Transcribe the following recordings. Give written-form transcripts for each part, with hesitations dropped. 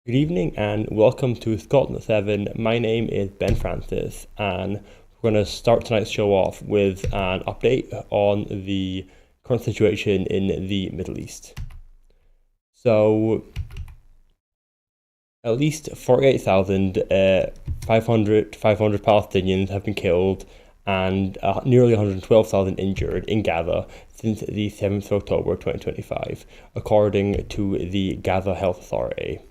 Good evening and welcome to Scotland 7. My name is Ben Francis and we're going to start tonight's show off with an update on the current situation in the Middle East. So, at least 48,500 Palestinians have been killed and nearly 112,000 injured in Gaza since the 7th of October 2025, according to the Gaza Health Authority.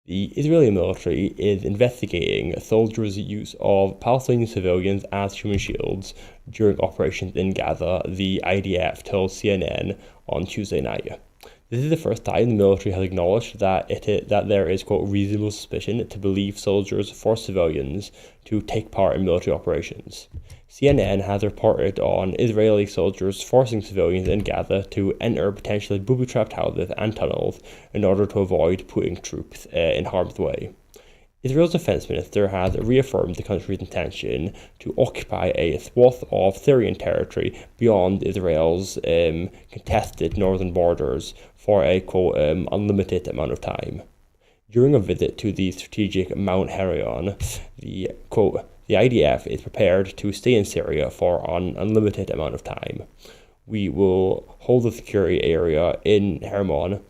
The Israeli military is investigating soldiers' use of Palestinian civilians as human shields during operations in Gaza, the IDF told CNN on Tuesday night. This is the first time the military has acknowledged that there is, quote, reasonable suspicion to believe soldiers force civilians to take part in military operations. CNN has reported on Israeli soldiers forcing civilians in Gaza to enter potentially booby-trapped houses and tunnels in order to avoid putting troops in harm's way. Israel's defense minister has reaffirmed the country's intention to occupy a swath of Syrian territory beyond Israel's contested northern borders for a, quote, unlimited amount of time. During a visit to the strategic Mount Hermon, the, quote, the IDF is prepared to stay in Syria for an unlimited amount of time. We will hold the security area in Hermon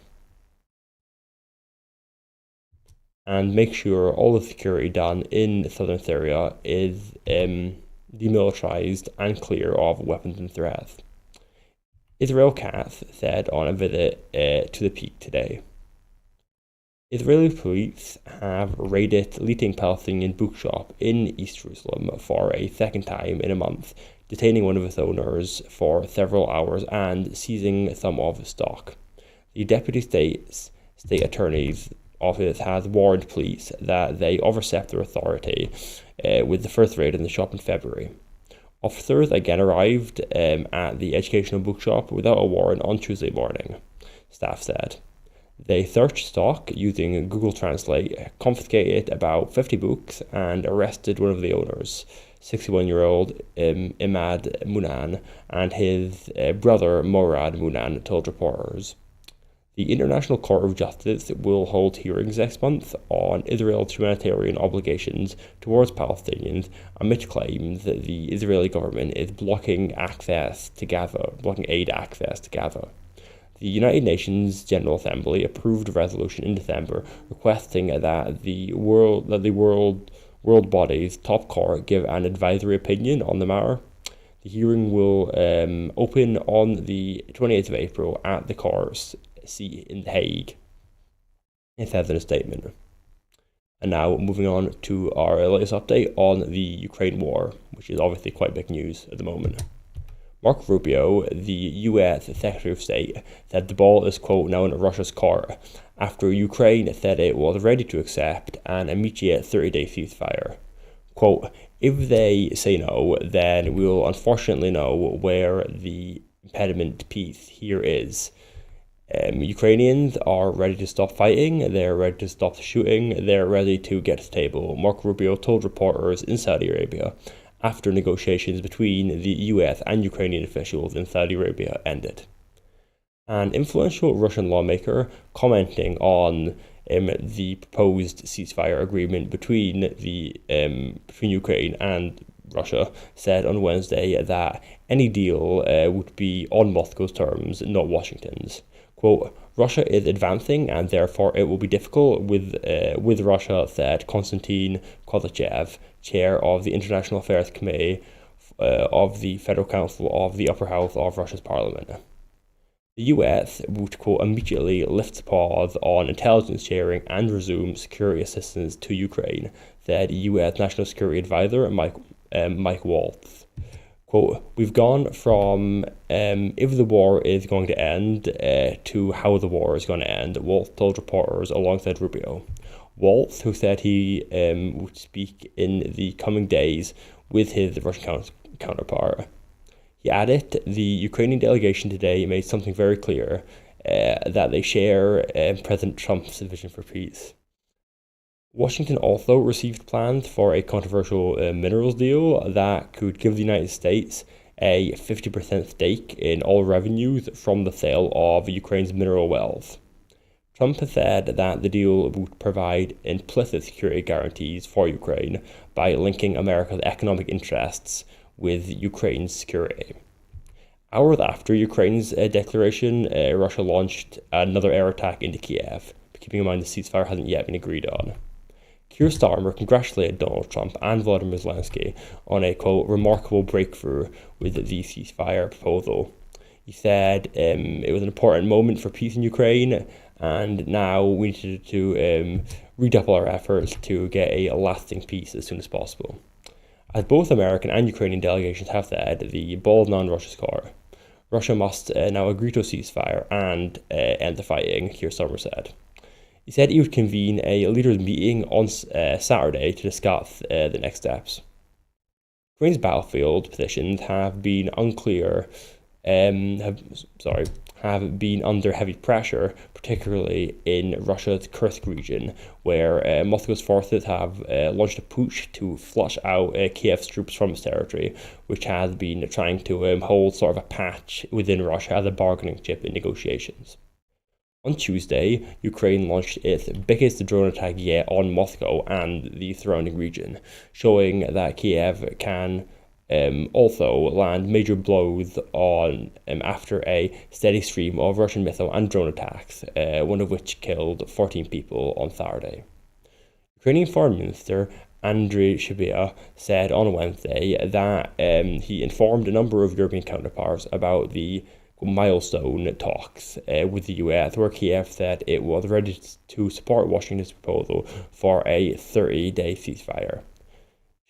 and make sure all the security done in southern Syria is demilitarized and clear of weapons and threats. Israel Katz said on a visit to the Peak today. Israeli police have raided leading Palestinian bookshop in East Jerusalem for a second time in a month, detaining one of its owners for several hours and seizing some of his stock. The deputy state attorney's office has warned police that they overstepped their authority with the first raid in the shop in February. Officers again arrived at the educational bookshop without a warrant on Tuesday morning, staff said. They searched stock using Google Translate, confiscated about 50 books, and arrested one of the owners, 61-year-old Imad Munan, and his brother Morad Munan, told reporters. The International Court of Justice will hold hearings next month on Israel's humanitarian obligations towards Palestinians amid claims that the Israeli government is blocking aid access to Gaza. The United Nations General Assembly approved a resolution in December requesting that the world body's top court give an advisory opinion on the matter. The hearing will open on the 28th of April at the court's seat in The Hague, it says in a statement. And now moving on to our latest update on the Ukraine war, which is obviously quite big news at the moment. Marco Rubio, the US Secretary of State, said the ball is, quote, now in Russia's court after Ukraine said it was ready to accept an immediate 30-day ceasefire. Quote, if they say no, then we will unfortunately know where the impediment to peace here is. Ukrainians are ready to stop fighting, they're ready to stop shooting, they're ready to get to the table, Marco Rubio told reporters in Saudi Arabia after negotiations between the US and Ukrainian officials in Saudi Arabia ended. An influential Russian lawmaker commenting on the proposed ceasefire agreement between Ukraine and Russia said on Wednesday that any deal would be on Moscow's terms, not Washington's. Quote, Russia is advancing and therefore it will be difficult with Russia, said Konstantin Kozachev, chair of the International Affairs Committee of the Federal Council of the Upper House of Russia's Parliament. The US would, quote, immediately lift pause on intelligence sharing and resume security assistance to Ukraine, said US National Security Advisor Mike Waltz. Quote, we've gone from if the war is going to end to how the war is going to end, Waltz told reporters alongside Rubio. Waltz, who said he would speak in the coming days with his Russian counterpart. He added, the Ukrainian delegation today made something very clear, that they share President Trump's vision for peace. Washington also received plans for a controversial minerals deal that could give the United States a 50% stake in all revenues from the sale of Ukraine's mineral wealth. Trump has said that the deal would provide implicit security guarantees for Ukraine by linking America's economic interests with Ukraine's security. Hours after Ukraine's declaration, Russia launched another air attack into Kiev, keeping in mind the ceasefire hasn't yet been agreed on. Keir Starmer congratulated Donald Trump and Volodymyr Zelensky on a, quote, remarkable breakthrough with the ceasefire proposal. He said it was an important moment for peace in Ukraine, and now we needed to redouble our efforts to get a lasting peace as soon as possible. As both American and Ukrainian delegations have said, the ball is now in Russia's court. Russia must now agree to a ceasefire and end the fighting, Keir Starmer said. He said he would convene a leaders' meeting on Saturday to discuss the next steps. Ukraine's battlefield positions have been unclear, have been under heavy pressure, particularly in Russia's Kursk region, where Moscow's forces have launched a push to flush out Kiev's troops from its territory, which has been trying to hold sort of a patch within Russia as a bargaining chip in negotiations. On Tuesday, Ukraine launched its biggest drone attack yet on Moscow and the surrounding region, showing that Kiev can also land major blows on after a steady stream of Russian missile and drone attacks, one of which killed 14 people on Saturday. Ukrainian Foreign Minister Andriy Sybiha said on Wednesday that he informed a number of European counterparts about the milestone talks with the US, where Kiev said it was ready to support Washington's proposal for a 30-day ceasefire.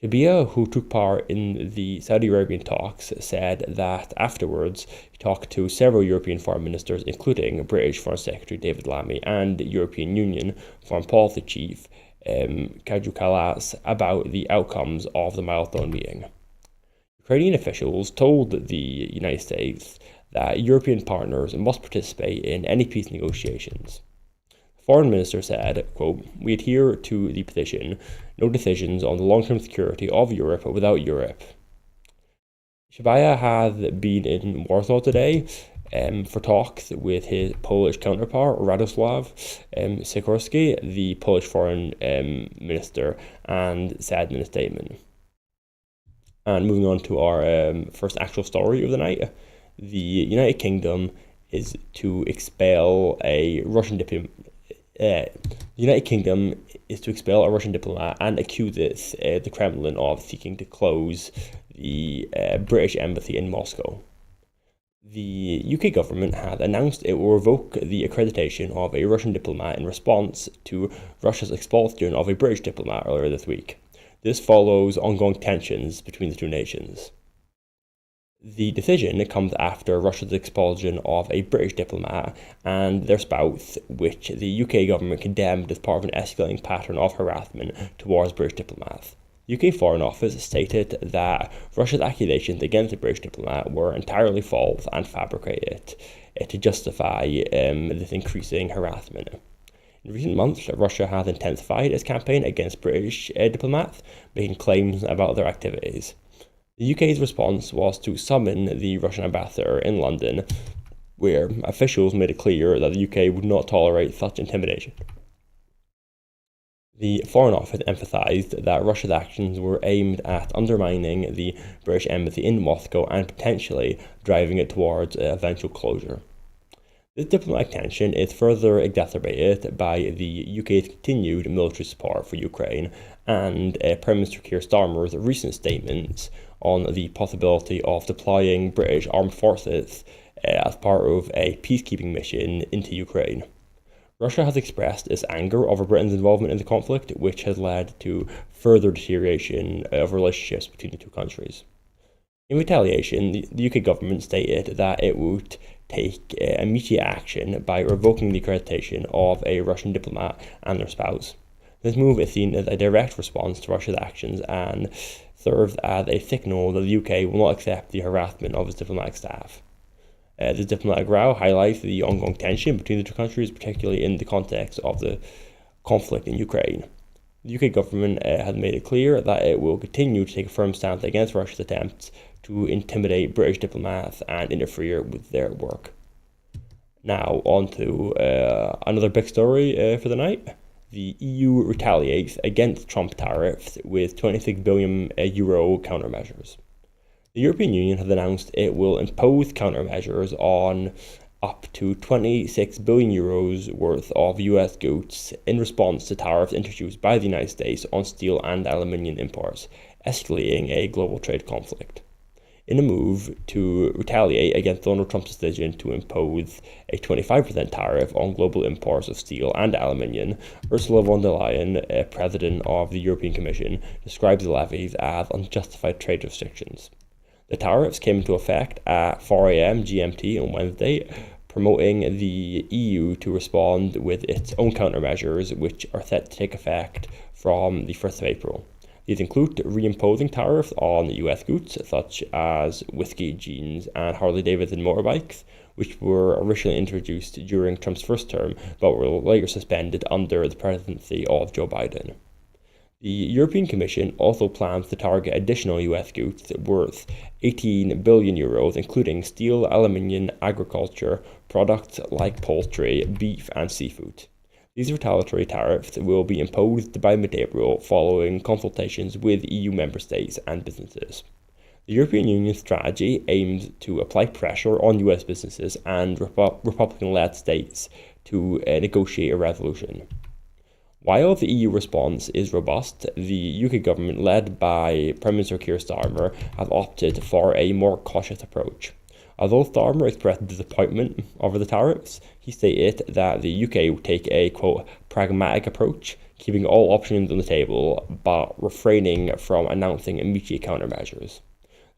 Sybiha, who took part in the Saudi Arabian talks, said that afterwards he talked to several European foreign ministers, including British Foreign Secretary David Lammy and European Union Foreign Policy Chief Kaju Kallas, about the outcomes of the milestone meeting. Ukrainian officials told the United States that European partners must participate in any peace negotiations. The foreign minister said, quote, "We adhere to the position, no decisions on the long-term security of Europe without Europe." Sybiha has been in Warsaw today for talks with his Polish counterpart, Radosław Sikorski, the Polish foreign minister, and said in a statement. And moving on to our first actual story of the night. The United Kingdom is to expel a Russian diplomat. The United Kingdom is to expel a Russian diplomat and accuses the Kremlin of seeking to close the British embassy in Moscow. The UK government has announced it will revoke the accreditation of a Russian diplomat in response to Russia's expulsion of a British diplomat earlier this week. This follows ongoing tensions between the two nations. The decision comes after Russia's expulsion of a British diplomat and their spouse, which the UK government condemned as part of an escalating pattern of harassment towards British diplomats. The UK Foreign Office stated that Russia's accusations against the British diplomat were entirely false and fabricated to justify this increasing harassment. In recent months, Russia has intensified its campaign against British diplomats, making claims about their activities. The UK's response was to summon the Russian ambassador in London, where officials made it clear that the UK would not tolerate such intimidation. The Foreign Office emphasised that Russia's actions were aimed at undermining the British embassy in Moscow and potentially driving it towards eventual closure. This diplomatic tension is further exacerbated by the UK's continued military support for Ukraine and Prime Minister Keir Starmer's recent statements on the possibility of deploying British armed forces as part of a peacekeeping mission into Ukraine. Russia has expressed its anger over Britain's involvement in the conflict, which has led to further deterioration of relationships between the two countries. In retaliation, the UK government stated that it would take immediate action by revoking the accreditation of a Russian diplomat and their spouse. This move is seen as a direct response to Russia's actions and serves as a signal that the UK will not accept the harassment of its diplomatic staff. The diplomatic row highlights the ongoing tension between the two countries, particularly in the context of the conflict in Ukraine. The UK government has made it clear that it will continue to take a firm stance against Russia's attempts to intimidate British diplomats and interfere with their work. Now, on to another big story for the night. The EU retaliates against Trump tariffs with 26 billion euro countermeasures. The European Union has announced it will impose countermeasures on up to 26 billion euros worth of US goods in response to tariffs introduced by the United States on steel and aluminium imports, escalating a global trade conflict. In a move to retaliate against Donald Trump's decision to impose a 25% tariff on global imports of steel and aluminium, Ursula von der Leyen, President of the European Commission, describes the levies as unjustified trade restrictions. The tariffs came into effect at 4 a.m. GMT on Wednesday, promoting the EU to respond with its own countermeasures, which are set to take effect from the 1st of April. These include reimposing tariffs on US goods such as whiskey, jeans, and Harley-Davidson motorbikes, which were originally introduced during Trump's first term but were later suspended under the presidency of Joe Biden. The European Commission also plans to target additional US goods worth 18 billion euros, including steel, aluminium, agriculture, products like poultry, beef, and seafood. These retaliatory tariffs will be imposed by mid-April following consultations with EU member states and businesses. The European Union's strategy aims to apply pressure on US businesses and Republican-led states to negotiate a resolution. While the EU response is robust, the UK government, led by Prime Minister Keir Starmer, have opted for a more cautious approach. Although Starmer expressed disappointment over the tariffs, he stated that the UK would take a, quote, pragmatic approach, keeping all options on the table, but refraining from announcing immediate countermeasures.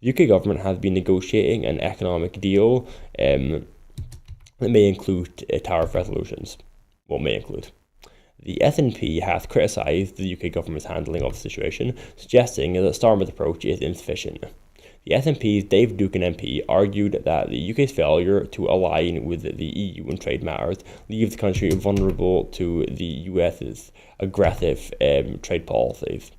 The UK government has been negotiating an economic deal that may include tariff resolutions. The SNP has criticised the UK government's handling of the situation, suggesting that Starmer's approach is insufficient. The SNP's Dave Dukin MP argued that the UK's failure to align with the EU in trade matters leaves the country vulnerable to the US's aggressive trade policies.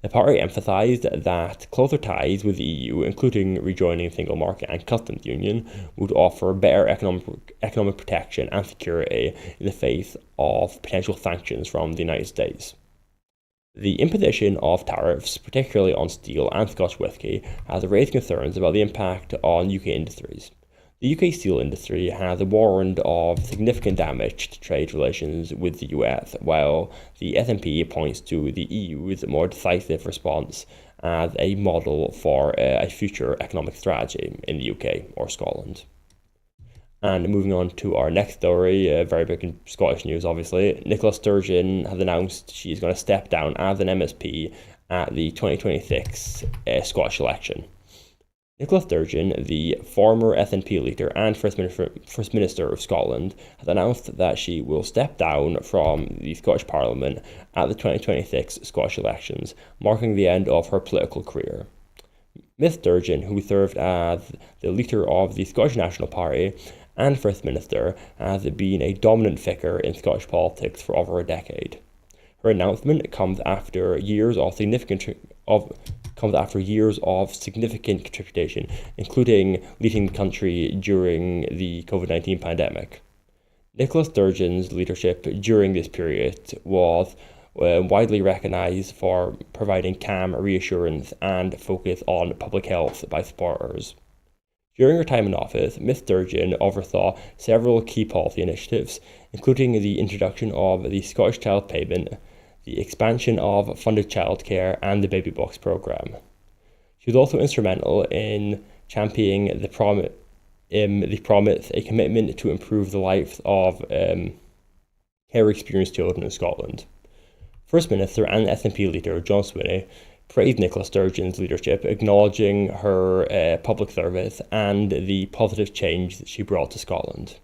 The party emphasised that closer ties with the EU, including rejoining the single market and customs union, would offer better economic protection and security in the face of potential sanctions from the United States. The imposition of tariffs, particularly on steel and Scotch whisky, has raised concerns about the impact on UK industries. The UK steel industry has warned of significant damage to trade relations with the US, while the SNP points to the EU's more decisive response as a model for a future economic strategy in the UK or Scotland. And moving on to our next story, very big in Scottish news, obviously. Nicola Sturgeon has announced she's going to step down as an MSP at the 2026 Scottish election. Nicola Sturgeon, the former SNP leader and First Minister of Scotland, has announced that she will step down from the Scottish Parliament at the 2026 Scottish elections, marking the end of her political career. Ms Sturgeon, who served as the leader of the Scottish National Party and First Minister, has been a dominant figure in Scottish politics for over a decade. Her announcement comes after years of significant contribution, including leading the country during the COVID-19 pandemic. Nicola Sturgeon's leadership during this period was widely recognised for providing calm reassurance and focus on public health by supporters. During her time in office, Ms Sturgeon oversaw several key policy initiatives, including the introduction of the Scottish Child Payment, the expansion of funded childcare, and the Baby Box programme. She was also instrumental in championing the promise, a commitment to improve the lives of care-experienced children in Scotland. First Minister and SNP leader John Swinney praised Nicola Sturgeon's leadership, acknowledging her public service and the positive change that she brought to Scotland.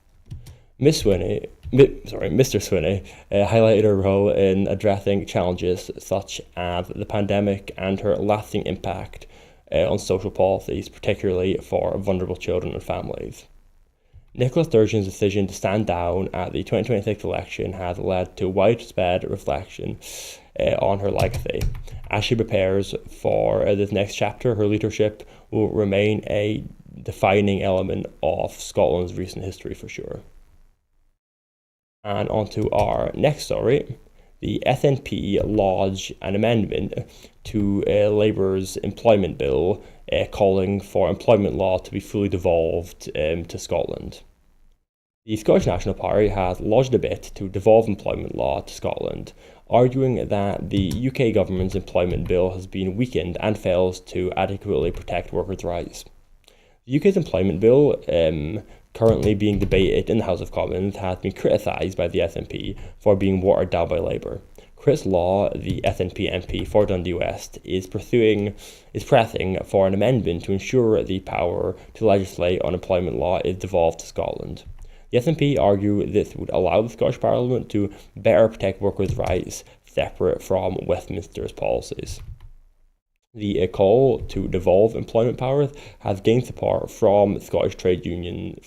Mr. Swinney highlighted her role in addressing challenges such as the pandemic and her lasting impact on social policies, particularly for vulnerable children and families. Nicola Sturgeon's decision to stand down at the 2026 election has led to widespread reflection on her legacy. As she prepares for this next chapter, her leadership will remain a defining element of Scotland's recent history for sure. And on to our next story. The SNP lodged an amendment to Labour's employment bill calling for employment law to be fully devolved to Scotland. The Scottish National Party has lodged a bid to devolve employment law to Scotland, arguing that the UK government's employment bill has been weakened and fails to adequately protect workers' rights. The UK's employment bill, currently being debated in the House of Commons, has been criticised by the SNP for being watered down by Labour. Chris Law, the SNP MP for Dundee West, is pressing for an amendment to ensure the power to legislate on employment law is devolved to Scotland. The SNP argue this would allow the Scottish Parliament to better protect workers' rights separate from Westminster's policies. The call to devolve employment powers has gained support from the Scottish Trade Union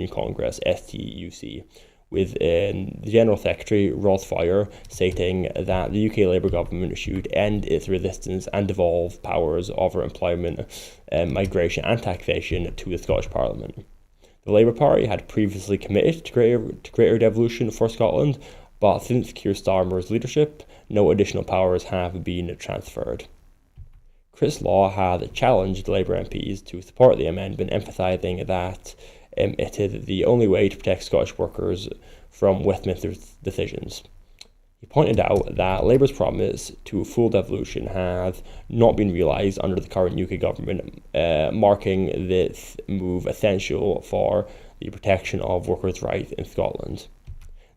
Congress (STUC), with the General Secretary Ross Fire stating that the UK Labour government should end its resistance and devolve powers over employment, migration and taxation to the Scottish Parliament. The Labour Party had previously committed to greater devolution for Scotland, but since Keir Starmer's leadership, no additional powers have been transferred. Chris Law had challenged Labour MPs to support the amendment, emphasising that it is the only way to protect Scottish workers from Westminster's decisions. He pointed out that Labour's promise to full devolution has not been realised under the current UK government, marking this move essential for the protection of workers' rights in Scotland.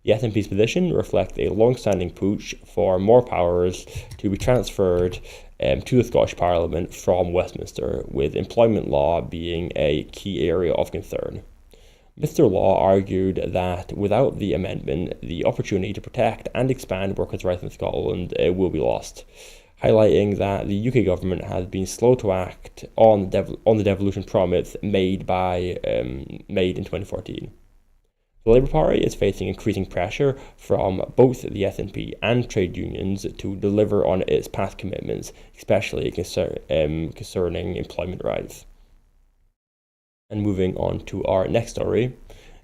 The SNP's position reflects a long-standing push for more powers to be transferred to the Scottish Parliament from Westminster, with employment law being a key area of concern. Mr. Law argued that without the amendment, the opportunity to protect and expand workers' rights in Scotland will be lost, highlighting that the UK government has been slow to act on the devolution promise made in 2014. The Labour Party is facing increasing pressure from both the SNP and trade unions to deliver on its past commitments, especially concerning employment rights. And moving on to our next story,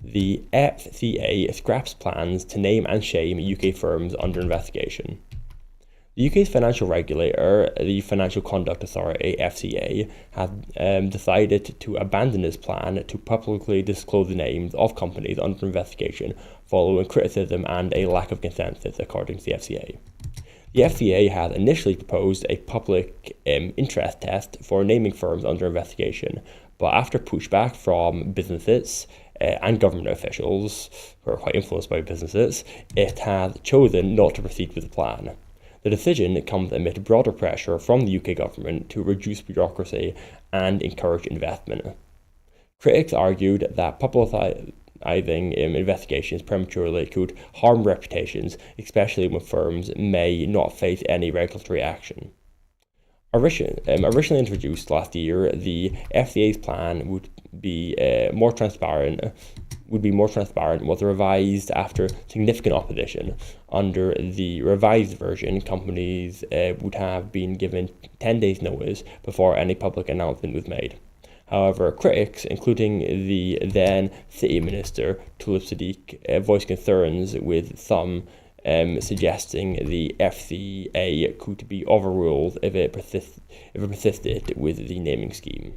the FCA scraps plans to name and shame UK firms under investigation. The UK's financial regulator, the Financial Conduct Authority (FCA), has decided to abandon its plan to publicly disclose the names of companies under investigation following criticism and a lack of consensus, according to the FCA. The FCA had initially proposed a public interest test for naming firms under investigation, but after pushback from businesses and government officials, who are quite influenced by businesses, it has chosen not to proceed with the plan. The decision comes amid broader pressure from the UK government to reduce bureaucracy and encourage investment. Critics argued that publicising investigations prematurely could harm reputations, especially when firms may not face any regulatory action. Originally introduced last year, the FCA's plan would be more transparent, was revised after significant opposition. Under the revised version, companies would have been given 10 days' notice before any public announcement was made. However, critics, including the then City Minister Tulip Siddiq, voiced concerns, with some suggesting the FCA could be overruled if it persisted with the naming scheme.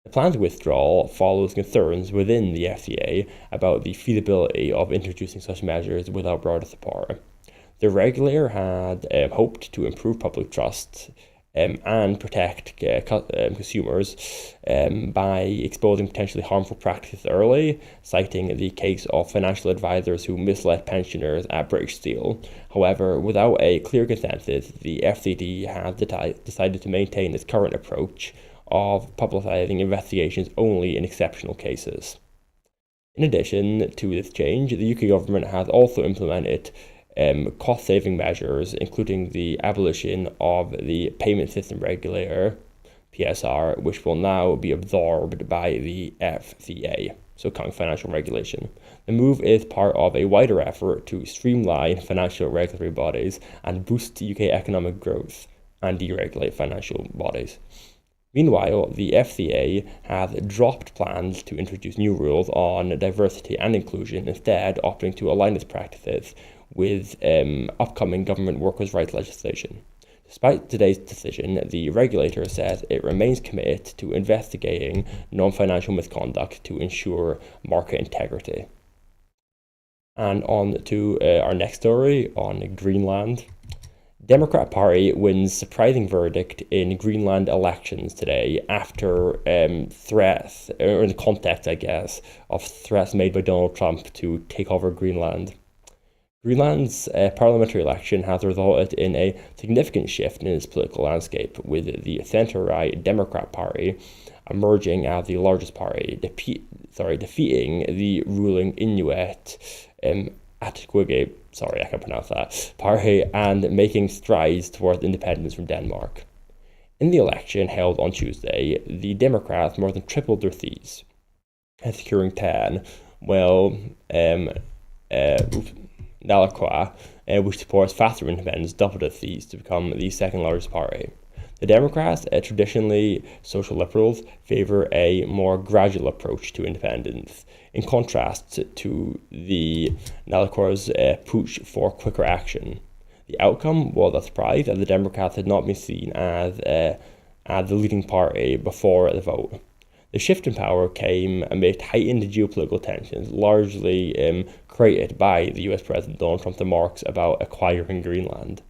The plan's withdrawal follows concerns within the FCA about the feasibility of introducing such measures without broader support. The regulator had hoped to improve public trust and protect consumers by exposing potentially harmful practices early, citing the case of financial advisors who misled pensioners at British Steel. However, without a clear consensus, the FCD has decided to maintain its current approach of publicising investigations only in exceptional cases. In addition to this change, the UK government has also implemented cost-saving measures, including the abolition of the Payment System Regulator, PSR, which will now be absorbed by the FCA, so County Financial Regulation. The move is part of a wider effort to streamline financial regulatory bodies and boost UK economic growth and deregulate financial bodies. Meanwhile, the FCA has dropped plans to introduce new rules on diversity and inclusion, instead opting to align its practices with upcoming government workers' rights legislation. Despite today's decision, the regulator says it remains committed to investigating non-financial misconduct to ensure market integrity. And on to our next story on Greenland. Democrat Party wins surprising verdict in Greenland elections today after threats, or in the context, I guess, of threats made by Donald Trump to take over Greenland. Greenland's parliamentary election has resulted in a significant shift in its political landscape, with the centre-right Democrat Party emerging as the largest party, defeating the ruling Inuit Atquisite, I can't pronounce that, party, and making strides towards independence from Denmark. In the election held on Tuesday, the Democrats more than tripled their seats, securing 10, while Nalaqua, which supports faster independence, doubled its seats to become the second largest party. The Democrats, traditionally social liberals, favour a more gradual approach to independence, in contrast to the Nalaqua's push for quicker action. The outcome was a surprise, as the Democrats had not been seen as the leading party before the vote. The shift in power came amid heightened geopolitical tensions, largely created by the US President Donald Trump's remarks about acquiring Greenland.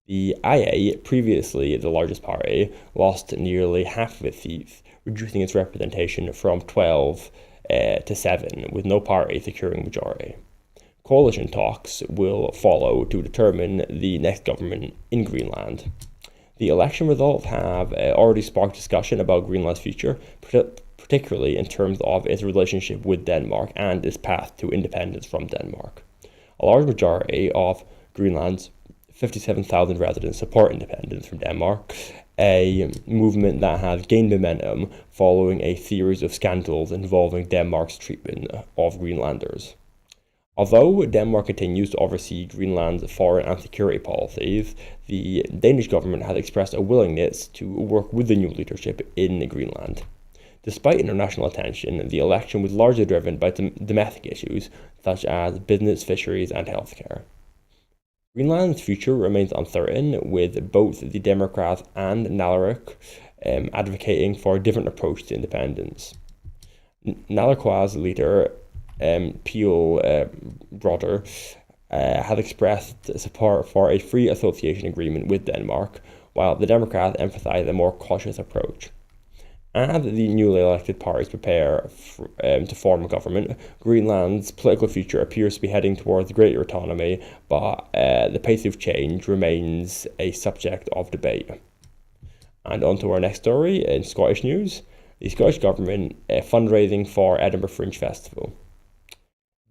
The IA, previously the largest party, lost nearly half of its seats, reducing its representation from 12 to 7, with no party securing majority. Coalition talks will follow to determine the next government in Greenland. The election results have already sparked discussion about Greenland's future, particularly in terms of its relationship with Denmark and its path to independence from Denmark. A large majority of Greenland's 57,000 residents support independence from Denmark, a movement that has gained momentum following a series of scandals involving Denmark's treatment of Greenlanders. Although Denmark continues to oversee Greenland's foreign and security policies, the Danish government has expressed a willingness to work with the new leadership in Greenland. Despite international attention, the election was largely driven by domestic issues such as business, fisheries, and healthcare. Greenland's future remains uncertain, with both the Democrats and Nalaqua advocating for a different approach to independence. Nalaqua's leader, Pio Broder, has expressed support for a free association agreement with Denmark, while the Democrats emphasize a more cautious approach. As the newly elected parties prepare to form a government, Greenland's political future appears to be heading towards greater autonomy, but the pace of change remains a subject of debate. And on to our next story in Scottish news. The Scottish Government fundraising for Edinburgh Fringe Festival.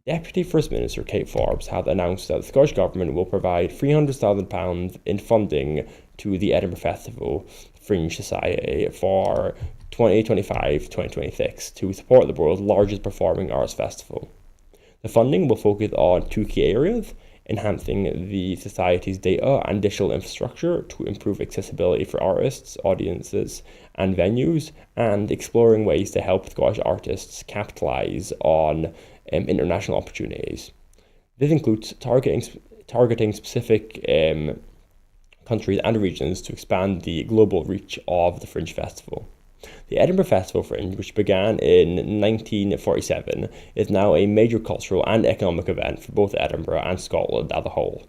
Deputy First Minister Kate Forbes has announced that the Scottish Government will provide £300,000 in funding to the Edinburgh Festival Fringe Society for 2025-2026 to support the world's largest performing arts festival. The funding will focus on two key areas: enhancing the Society's data and digital infrastructure to improve accessibility for artists, audiences, and venues, and exploring ways to help Scottish artists capitalise on international opportunities. This includes targeting specific countries and regions to expand the global reach of the Fringe Festival. The Edinburgh Festival Fringe, which began in 1947, is now a major cultural and economic event for both Edinburgh and Scotland as a whole.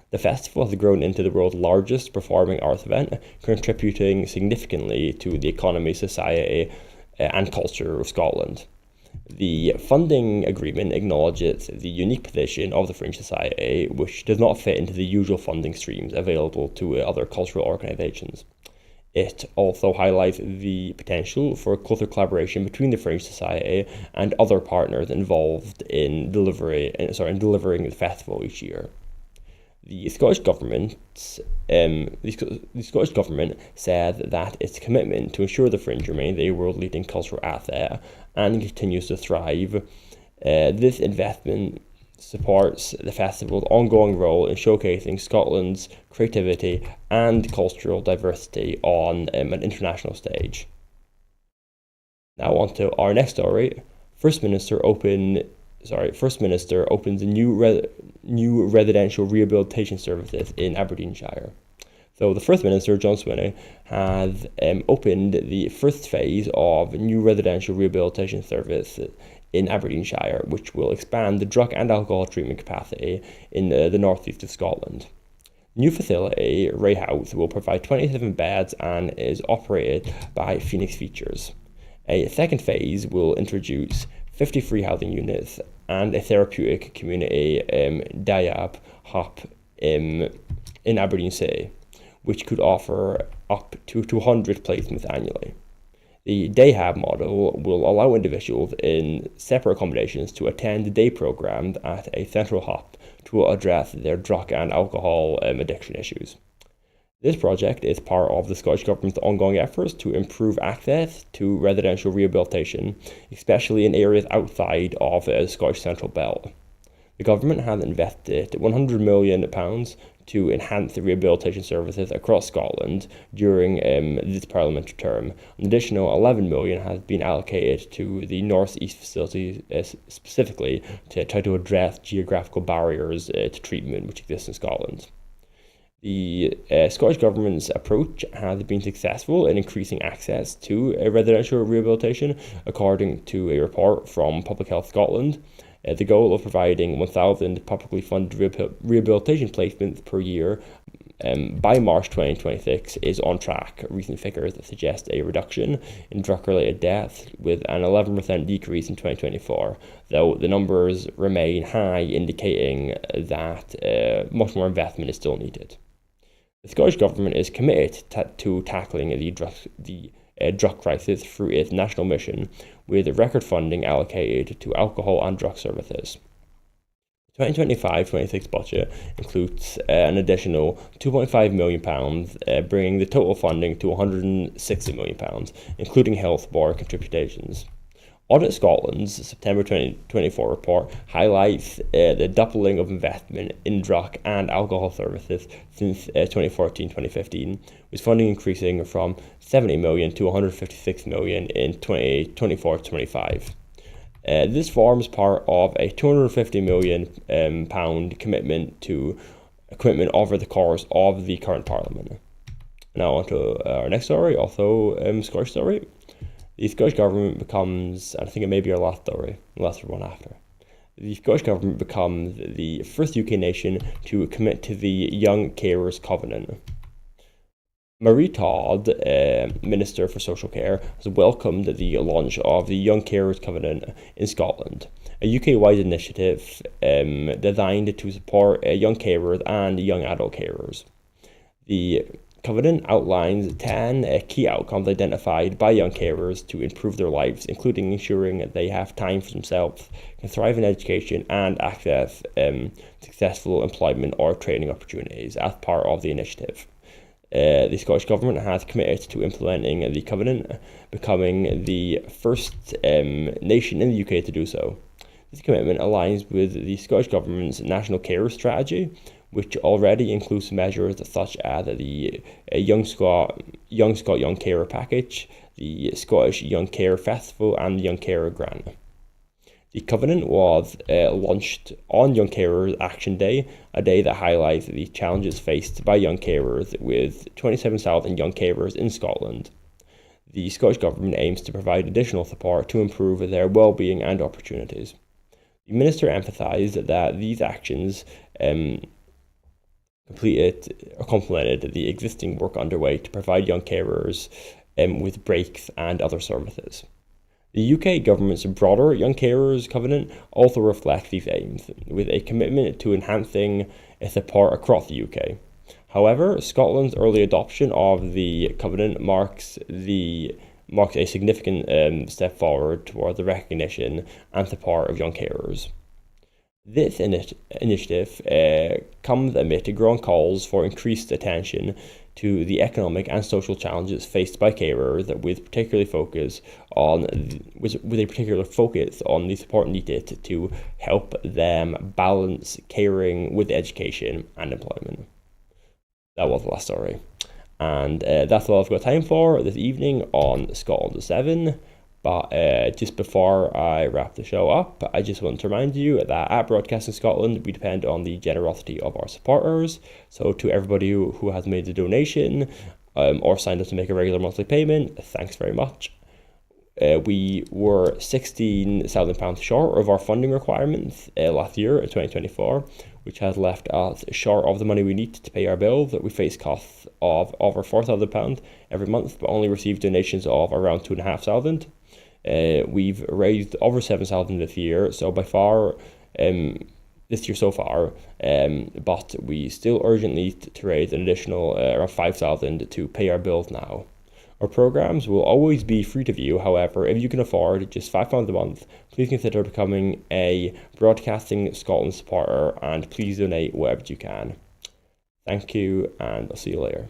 The festival has grown into the world's largest performing arts event, contributing significantly to the economy, society, and culture of Scotland. The funding agreement acknowledges the unique position of the Fringe Society, which does not fit into the usual funding streams available to other cultural organisations. It also highlights the potential for closer collaboration between the Fringe Society and other partners involved in delivering the festival each year. The Scottish Government said that its commitment to ensure the Fringe remains a world-leading cultural asset and continues to thrive. This investment supports the festival's ongoing role in showcasing Scotland's creativity and cultural diversity on an international stage. Now on to our next story. First Minister opens a new residential rehabilitation services in Aberdeenshire. So the First Minister, John Swinney, has opened the first phase of new residential rehabilitation service in Aberdeenshire, which will expand the drug and alcohol treatment capacity in the northeast of Scotland. The new facility, Ray House, will provide 27 beds and is operated by Phoenix Features. A second phase will introduce 53 housing units and a therapeutic community DIAB hub in Aberdeen City, which could offer up to 200 placements annually. The day hab model will allow individuals in separate accommodations to attend day programs at a central hub to address their drug and alcohol addiction issues. This project is part of the Scottish Government's ongoing efforts to improve access to residential rehabilitation, especially in areas outside of the Scottish Central Belt. The Government has invested £100 million to enhance the rehabilitation services across Scotland during this parliamentary term. An additional £11 million has been allocated to the North East facility specifically to try to address geographical barriers to treatment which exist in Scotland. The Scottish Government's approach has been successful in increasing access to residential rehabilitation, according to a report from Public Health Scotland. The goal of providing 1,000 publicly funded rehabilitation placements per year by March 2026 is on track. Recent figures suggest a reduction in drug-related deaths with an 11% decrease in 2024, though the numbers remain high, indicating that much more investment is still needed. The Scottish Government is committed to tackling the drug crisis through its national mission, with record funding allocated to alcohol and drug services. The 2025-26 budget includes an additional £2.5 million, bringing the total funding to £160 million, including health board contributions. Audit Scotland's September 2024 report highlights the doubling of investment in drug and alcohol services since 2014-2015, with funding increasing from £70 million to £156 million in 2024-25. This forms part of a £250 million commitment over the course of the current Parliament. Now on to our next story, also Scottish story. The Scottish Government becomes, and I think it may be our last story, unless we're one after. The Scottish Government becomes the first UK nation to commit to the Young Carers Covenant. Marie Todd, Minister for Social Care, has welcomed the launch of the Young Carers Covenant in Scotland, a UK-wide initiative designed to support young carers and young adult carers. The Covenant outlines 10 key outcomes identified by young carers to improve their lives, including ensuring that they have time for themselves, can thrive in education, and access successful employment or training opportunities as part of the initiative. The Scottish Government has committed to implementing the Covenant, becoming the first nation in the UK to do so. This commitment aligns with the Scottish Government's National Carer Strategy, which already includes measures such as the Young Young Carer Package, the Scottish Young Care Festival, and the Young Carer Grant. The Covenant was launched on Young Carers Action Day, a day that highlights the challenges faced by young carers, with 27,000 young carers in Scotland. The Scottish Government aims to provide additional support to improve their well-being and opportunities. The Minister emphasised that these actions complemented the existing work underway to provide young carers with breaks and other services. The UK Government's broader Young Carers Covenant also reflects these aims, with a commitment to enhancing support across the UK. However, Scotland's early adoption of the Covenant marks a significant step forward towards the recognition and support of young carers. This initiative comes amid growing calls for increased attention to the economic and social challenges faced by carers, with a particular focus on the support needed to help them balance caring with education and employment. That was the last story. And that's all I've got time for this evening on Scotland 7. But just before I wrap the show up, I just want to remind you that at Broadcasting Scotland, we depend on the generosity of our supporters. So to everybody who has made a donation or signed up to make a regular monthly payment, thanks very much. We were £16,000 short of our funding requirements last year in 2024, which has left us short of the money we need to pay our bills. That we face costs of over £4,000 every month, but only receive donations of around £2,500. We've raised over £7,000 this year, so by far this year so far, but we still urgently need to raise an additional around £5,000 to pay our bills now. Our programs will always be free to view. However, if you can afford just £5 a month, please consider becoming a Broadcasting Scotland supporter, and please donate wherever you can. Thank you, and I'll see you later.